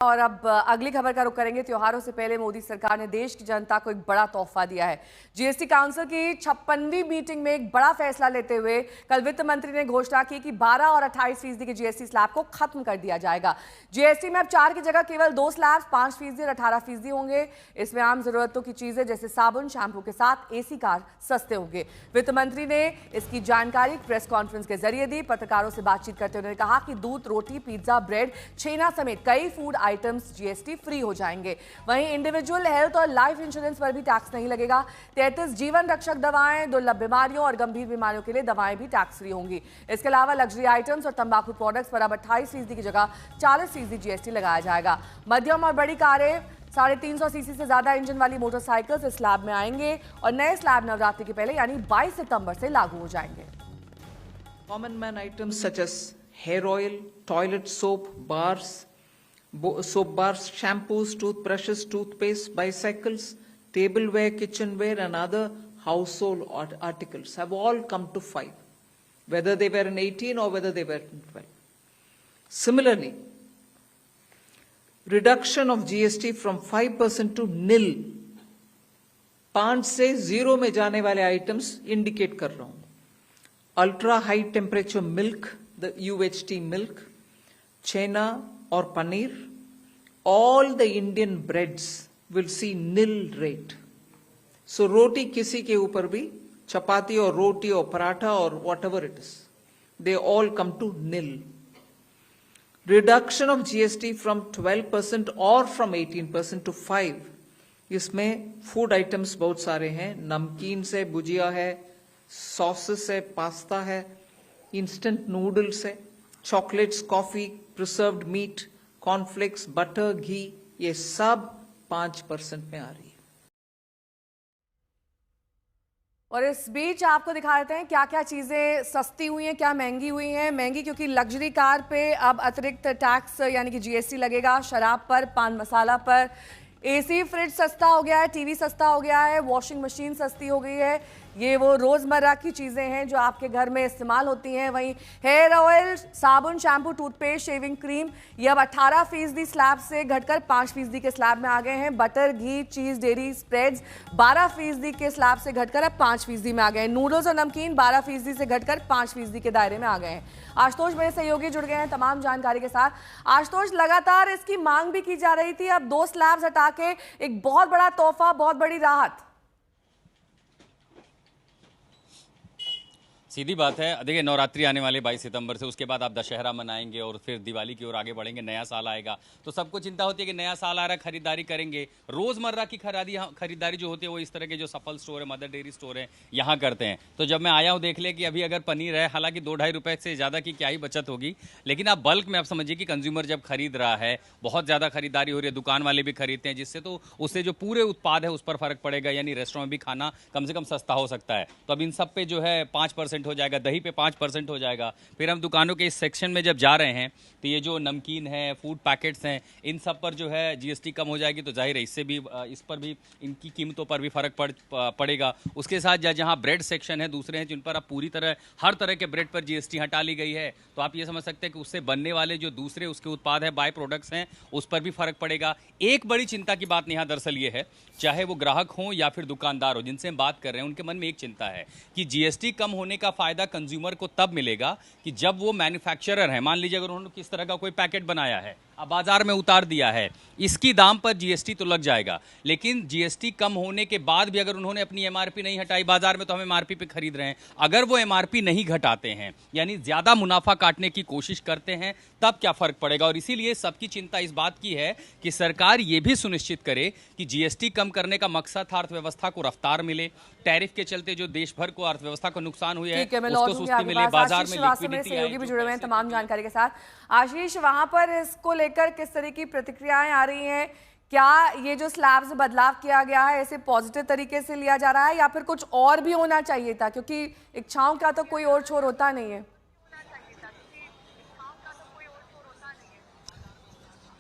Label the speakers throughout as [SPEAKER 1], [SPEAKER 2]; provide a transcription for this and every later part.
[SPEAKER 1] और अब अगली खबर का रुख करेंगे। त्योहारों से पहले मोदी सरकार ने देश की जनता को एक बड़ा तोहफा दिया है। जीएसटी काउंसिल की 56वीं मीटिंग में एक बड़ा फैसला लेते हुए कल वित्त मंत्री ने घोषणा की कि 12 और 28% के जीएसटी स्लैब को खत्म कर दिया जाएगा। जीएसटी में अब 4 की जगह केवल 2 स्लैब 5% और 18% होंगे। इसमें आम जरूरतों की चीजें जैसे साबुन, शैम्पू के साथ एसी कार सस्ते होंगे। वित्त मंत्री ने इसकी जानकारी प्रेस कॉन्फ्रेंस के जरिए दी। पत्रकारों से बातचीत करते हुए उन्होंने कहा कि दूध, रोटी, पिज्जा, ब्रेड, छेना समेत कई फूड आइटम्स जीएसटी फ्री हो जाएंगे। वहीं इंडिविजुअल हेल्थ और लाइफ इंश्योरेंस पर भी टैक्स नहीं लगेगा। 33 जीवन रक्षक दवाएं, दुर्लभ बीमारियों और गंभीर बीमारियों के लिए दवाएं भी टैक्स फ्री होंगी। इसके अलावा लग्जरी आइटम्स और तंबाकू प्रोडक्ट्स पर अब 28% की जगह 40% जीएसटी लगाया जाएगा। मध्यम और बड़ी कारें, 350 सीसी से ज्यादा इंजन वाली मोटरसाइकिल्स इस स्लैब में आएंगे और नए स्लैब नवरात्रि के पहले यानी 22 सितंबर से लागू हो जाएंगे।
[SPEAKER 2] Common man items such as hair oil, toilet soap bars, shampoos, toothbrushes, toothpaste, bicycles, tableware, kitchenware and other household articles have all come to 5, whether they were in 18 or whether they were in 12. Similarly, reduction of GST from 5% to nil, 5 से 0 में जाने वाले items indicate कर रहा हूं। Ultra high temperature milk, the UHT milk, chhena और paneer, all the Indian breads will see nil rate. So रोटी किसी के ऊपर भी, चपाती और रोटी और पराठा और whatever it is, they all come to nil. Reduction of GST from 12% or from 18% to 5. इसमें food items बहुत सारे हैं, नमकीन से भुजिया है, सॉसेस है, पास्ता है, इंस्टेंट नूडल्स है, chocolates, coffee, preserved meat, cornflakes, butter, ghee, ये सब 5% में आ रही है।
[SPEAKER 1] और इस बीच आपको दिखा देते हैं क्या क्या चीजें सस्ती हुई हैं, क्या महंगी हुई हैं। महंगी क्योंकि लग्जरी कार पे अब अतिरिक्त टैक्स यानी कि जीएसटी लगेगा। शराब पर, पान मसाला पर, एसी फ्रिज सस्ता हो गया है, टीवी सस्ता हो गया है, वॉशिंग मशीन सस्ती हो गई है। ये वो रोजमर्रा की चीजें हैं जो आपके घर में इस्तेमाल होती हैं। वहीं हेयर ऑयल, साबुन, शैम्पू, टूथपेस्ट, शेविंग क्रीम ये अब 18% स्लैब से घटकर 5% के स्लैब में आ गए हैं। बटर, घी, चीज, डेयरी स्प्रेड्स 12% के स्लैब से घटकर अब 5% में आ गए हैं। नूडल्स और नमकीन 12% से घटकर 5% के दायरे में आ गए हैं। आशुतोष मेरे सहयोगी जुड़ गए हैं तमाम जानकारी के साथ। आशुतोष, लगातार इसकी मांग भी की जा रही थी, अब 2 स्लैब्स हटा के एक बहुत बड़ा तोहफा, बहुत बड़ी राहत।
[SPEAKER 3] सीधी बात है। देखिए, नवरात्रि आने वाले 22 सितंबर से, उसके बाद आप दशहरा मनाएंगे और फिर दिवाली की ओर आगे बढ़ेंगे, नया साल आएगा। तो सबको चिंता होती है कि नया साल आ रहा है, खरीदारी करेंगे। रोजमर्रा की खरीदारी जो होती है वो इस तरह के जो सफल स्टोर है, मदर डेयरी स्टोर है, यहाँ करते हैं। तो जब मैं आया हूँ देख ले कि अभी अगर पनीर है, हालांकि 2-2.5 रुपए से ज़्यादा की क्या ही बचत होगी, लेकिन आप बल्क में आप समझिए कि कंज्यूमर जब खरीद रहा है, बहुत ज़्यादा खरीदारी हो रही है, दुकान वाले भी खरीदते हैं, जिससे तो उससे जो पूरे उत्पाद है उस पर फर्क पड़ेगा, यानी रेस्टोरेंट में भी खाना कम से कम सस्ता हो सकता है। तो अब इन सब पे जो है 5% हो जाएगा, दही पे 5% हो जाएगा। फिर हम दुकानों के इस सेक्शन में जब जा रहे हैं तो ये जो नमकीन है, फूड पैकेट्स हैं, इन सब पर जो है जीएसटी कम हो जाएगी, तो जाहिर है इससे भी, इस पर भी, इनकी कीमतों पर भी फर्क पड़ेगा। उसके साथ जहाँ ब्रेड सेक्शन है, दूसरे हैं जिन पर अब पूरी तरह हर तरह के ब्रेड पर जीएसटी हटा ली गई है, तो आप ये समझ सकते हैं कि उससे बनने वाले जो दूसरे उसके उत्पाद है, बाय प्रोडक्ट्स हैं, उस पर भी फर्क पड़ेगा। एक बड़ी चिंता की बात यहाँ दरअसल ये है, चाहे वो ग्राहक हो या फिर दुकानदार हो, जिनसे हम बात कर रहे हैं, उनके मन में एक चिंता है कि जीएसटी कम होने का फायदा कंज्यूमर को तब मिलेगा कि जब वो मैन्युफैक्चरर है, मान लीजिए अगर उन्होंने किस तरह का कोई पैकेट बनाया है, अब बाजार में उतार दिया है, इसकी दाम पर जीएसटी तो लग जाएगा, लेकिन जीएसटी कम होने के बाद भी अगर उन्होंने अपनी एमआरपी नहीं हटाई, बाजार में तो हम एमआरपी पे खरीद रहे हैं, अगर वो एमआरपी नहीं घटाते हैं, यानी ज्यादा मुनाफा काटने की कोशिश करते हैं, तब क्या फर्क पड़ेगा। और इसीलिए सबकी चिंता इस बात की है कि सरकार ये भी सुनिश्चित करे कि जीएसटी कम करने का मकसद था अर्थव्यवस्था को रफ्तार मिले, टैरिफ के चलते जो देश भर को अर्थव्यवस्था को नुकसान हुई है उसको सुस्ती मिले, बाजार में लिक्विडिटी आए।
[SPEAKER 1] भी जुड़े हुए हैं तमाम जानकारी के साथ। आशीष, वहां पर इसको लेकर किस तरह की प्रतिक्रियाएं आ रही हैं? क्या ये जो स्लैब से बदलाव किया गया है इसे पॉजिटिव तरीके से लिया जा रहा है या फिर कुछ और भी होना चाहिए था, क्योंकि इच्छाओं का तो कोई और छोर होता नहीं है?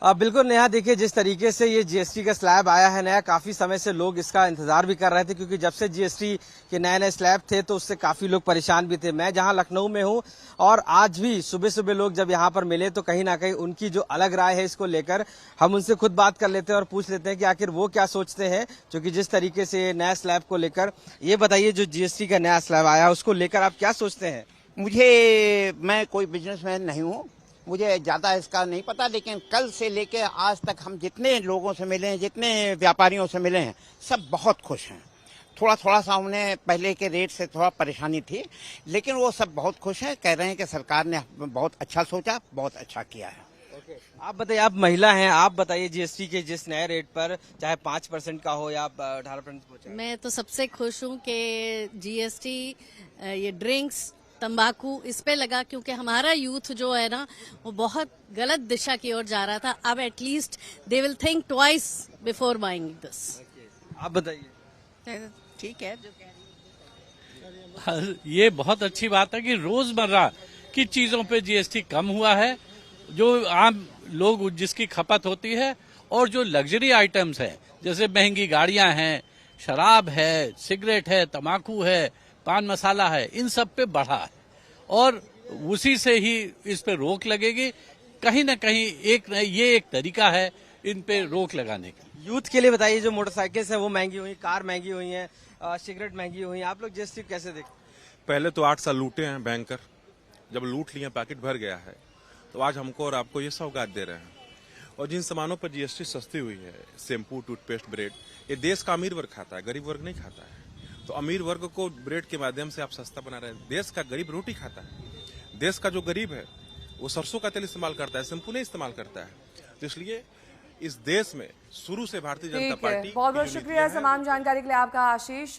[SPEAKER 4] बिल्कुल नेहा, देखिए जिस तरीके से ये जीएसटी का स्लैब आया है नया, काफी समय से लोग इसका इंतजार भी कर रहे थे, क्योंकि जब से जीएसटी के नए नए स्लैब थे तो उससे काफी लोग परेशान भी थे। मैं जहां लखनऊ में हूं और आज भी सुबह सुबह लोग जब यहां पर मिले तो कहीं ना कहीं उनकी जो अलग राय है इसको लेकर, हम उनसे खुद बात कर लेते हैं और पूछ लेते हैं कि आखिर वो क्या सोचते हैं, क्योंकि जिस तरीके से नया स्लैब को लेकर। ये बताइए, जो जीएसटी का नया स्लैब आया उसको लेकर आप क्या सोचते हैं?
[SPEAKER 5] मैं कोई बिजनेसमैन नहीं हूँ, मुझे ज़्यादा इसका नहीं पता, लेकिन कल से लेके आज तक हम जितने लोगों से मिले हैं, जितने व्यापारियों से मिले हैं, सब बहुत खुश हैं। थोड़ा थोड़ा सा उन्हें पहले के रेट से थोड़ा परेशानी थी, लेकिन वो सब बहुत खुश हैं, कह रहे हैं कि सरकार ने बहुत अच्छा सोचा, बहुत अच्छा किया है।
[SPEAKER 4] आप बताइए, आप महिला हैं, आप बताइए जीएसटी के जिस नए रेट पर, चाहे 5% का हो या 18% पहुंचा।
[SPEAKER 6] मैं तो सबसे खुश हूँ कि जीएसटी ये ड्रिंक्स तंबाकू इस पे लगा, क्योंकि हमारा यूथ जो है ना वो बहुत गलत दिशा की ओर जा रहा था। अब at least they will think twice before buying this.
[SPEAKER 4] आप बताइए।
[SPEAKER 6] ठीक है, जो कह रही है।
[SPEAKER 7] ये बहुत अच्छी बात है कि रोजमर्रा की चीजों पे जीएसटी कम हुआ है, जो आम लोग जिसकी खपत होती है, और जो लग्जरी आइटम्स हैं जैसे महंगी गाड़ियां हैं, शराब है, सिगरेट है, तम्बाकू है, पान मसाला है, इन सब पे बढ़ा है और उसी से ही इस पे रोक लगेगी। कहीं ना कहीं ये एक तरीका है इन पे रोक लगाने का।
[SPEAKER 4] यूथ के लिए बताइए, जो मोटरसाइकिल्स हैं वो महंगी हुई, कार महंगी हुई हैं, सिगरेट महंगी हुई, आप लोग जीएसटी कैसे देखते?
[SPEAKER 8] पहले तो 8 साल लूटे हैं बैंकर, जब लूट लिए पैकेट भर गया है, तो आज हमको और आपको ये सौगात दे रहे हैं। और जिन सामानों पर जीएसटी सस्ती हुई है, शैम्पू, टूथपेस्ट, ब्रेड, ये देश का अमीर वर्ग खाता है, गरीब वर्ग नहीं खाता है। तो अमीर वर्ग को ब्रेड के माध्यम से आप सस्ता बना रहे हैं। देश का गरीब रोटी खाता है, देश का जो गरीब है वो सरसों का तेल इस्तेमाल करता है, शैम्पू नहीं इस्तेमाल करता है। तो इसलिए इस देश में शुरू से भारतीय जनता पार्टी।
[SPEAKER 1] बहुत बहुत शुक्रिया तमाम जानकारी के लिए आपका आशीष।